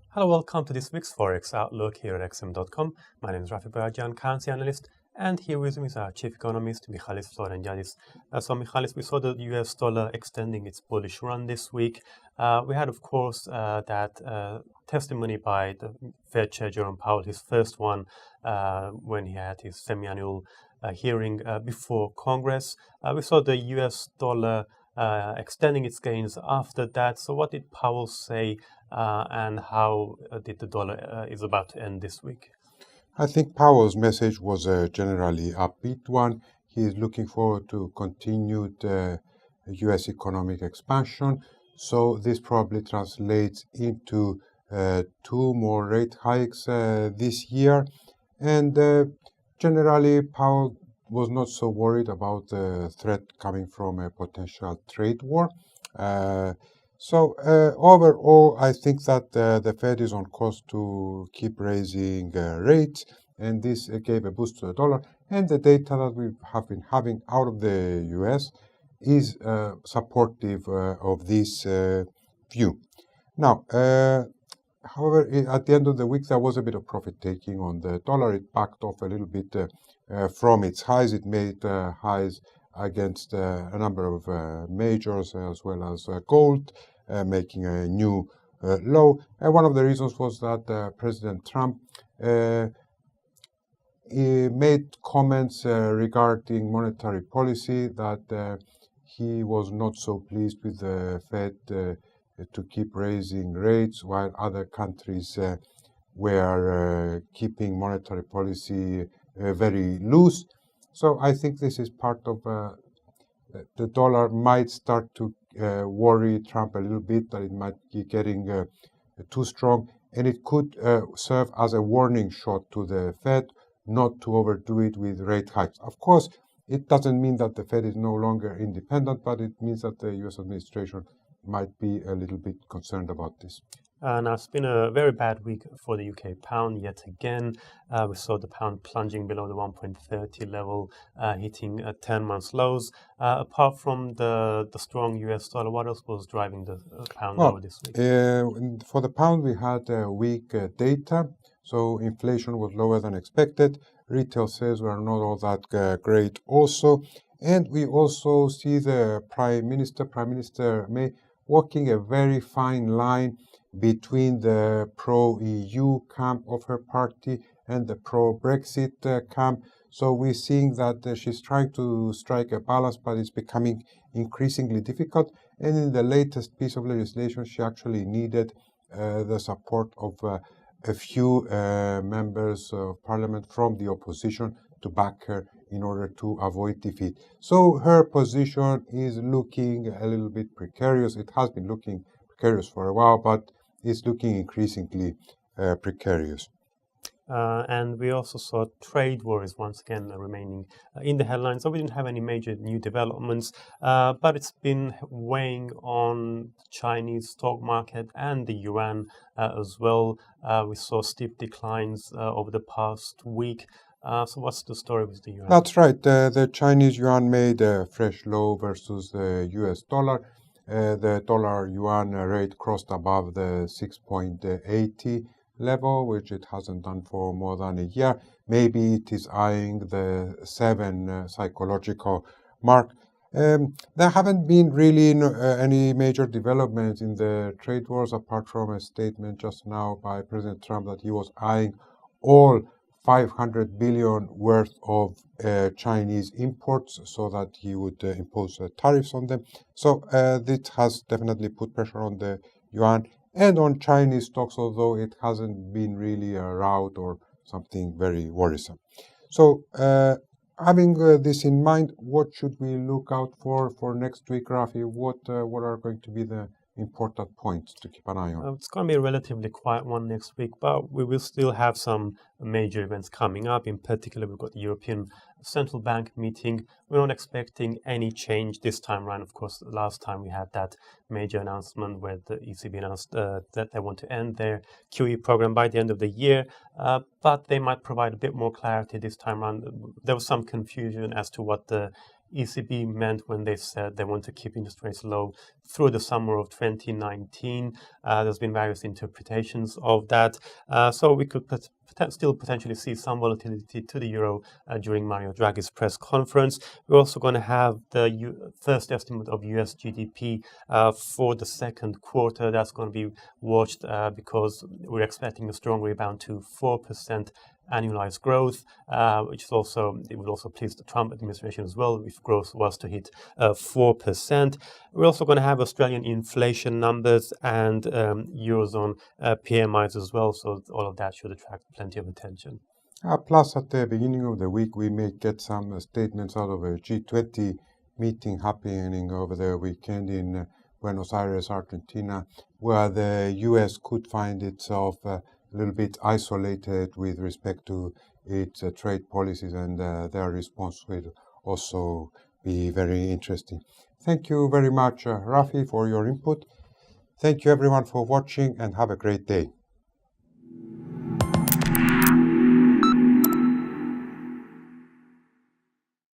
Hello, welcome to this week's Forex Outlook here at xm.com. My name is Rafi Barajan, currency analyst, and here with me is our chief economist, Michalis Florentidis. So, Michalis, we saw the US dollar extending its bullish run this week. We had, of course, that testimony by the Fed Chair Jerome Powell, his first one when he had his semi-annual hearing before Congress. We saw the US dollar extending its gains after that. So what did Powell say and how did the dollar is about to end this week? I think Powell's message was a generally upbeat one. He is looking forward to continued U.S. economic expansion. So this probably translates into 2 more rate hikes this year. And generally, Powell was not so worried about the threat coming from a potential trade war. So overall, I think that the Fed is on course to keep raising rates, and this gave a boost to the dollar. And the data that we have been having out of the US is supportive of this view. Now, however, at the end of the week, there was a bit of profit taking on the dollar. It backed off a little bit from its highs. It made highs against a number of majors as well as gold, making a new low. And one of the reasons was that President Trump he made comments regarding monetary policy that he was not so pleased with the Fed to keep raising rates while other countries were keeping monetary policy very loose. So I think this is part of the dollar might start to worry Trump a little bit, that it might be getting too strong, and it could serve as a warning shot to the Fed not to overdo it with rate hikes. Of course, it doesn't mean that the Fed is no longer independent, but it means that the U.S. administration might be a little bit concerned about this. Now, it's been a very bad week for the UK pound yet again. We saw the pound plunging below the 1.30 level, hitting 10 months lows. Apart from the strong US dollar, what else was driving the pound lower this week? For the pound, we had weak data, so inflation was lower than expected. Retail sales were not all that great also. And we also see the Prime Minister May, walking a very fine line between the pro-EU camp of her party and the pro-Brexit camp. So we're seeing that she's trying to strike a balance, but it's becoming increasingly difficult. And in the latest piece of legislation, she actually needed the support of a few members of parliament from the opposition to back her in order to avoid defeat. So her position is looking a little bit precarious. It has been looking precarious for a while, but it's looking increasingly precarious. And we also saw trade worries once again remaining in the headlines. So we didn't have any major new developments, but it's been weighing on the Chinese stock market and the yuan as well. We saw steep declines over the past week. So what's the story with the yuan? That's right. The Chinese yuan made a fresh low versus the US dollar. The dollar-yuan rate crossed above the 6.80 level, which it hasn't done for more than a year. Maybe it is eyeing the 7 psychological mark. There haven't been really any major developments in the trade wars apart from a statement just now by President Trump that he was eyeing all 500 billion worth of Chinese imports so that he would impose tariffs on them. So this has definitely put pressure on the yuan and on Chinese stocks, although it hasn't been really a rout or something very worrisome. So having this in mind, what should we look out for next week, Rafi? What are going to be the important points to keep an eye on? It's going to be a relatively quiet one next week, but we will still have some major events coming up. In particular, we've got the European Central Bank meeting. We're not expecting any change this time around. Of course, last time we had that major announcement where the ECB announced that they want to end their QE program by the end of the year, but they might provide a bit more clarity this time around. There was some confusion as to what the ECB meant when they said they want to keep interest rates low through the summer of 2019. There's been various interpretations of that. So we could still potentially see some volatility to the euro during Mario Draghi's press conference. We're also going to have the first estimate of US GDP for the second quarter. That's going to be watched because we're expecting a strong rebound to 4% annualized growth, which is it would also please the Trump administration as well if growth was to hit 4%. We're also going to have Australian inflation numbers and Eurozone PMIs as well, so all of that should attract plenty of attention. Plus, at the beginning of the week, we may get some statements out of a G20 meeting happening over the weekend in Buenos Aires, Argentina, where the US could find itself a little bit isolated with respect to its trade policies, and their response will also be very interesting. Thank you very much, Rafi, for your input. Thank you everyone for watching, and have a great day.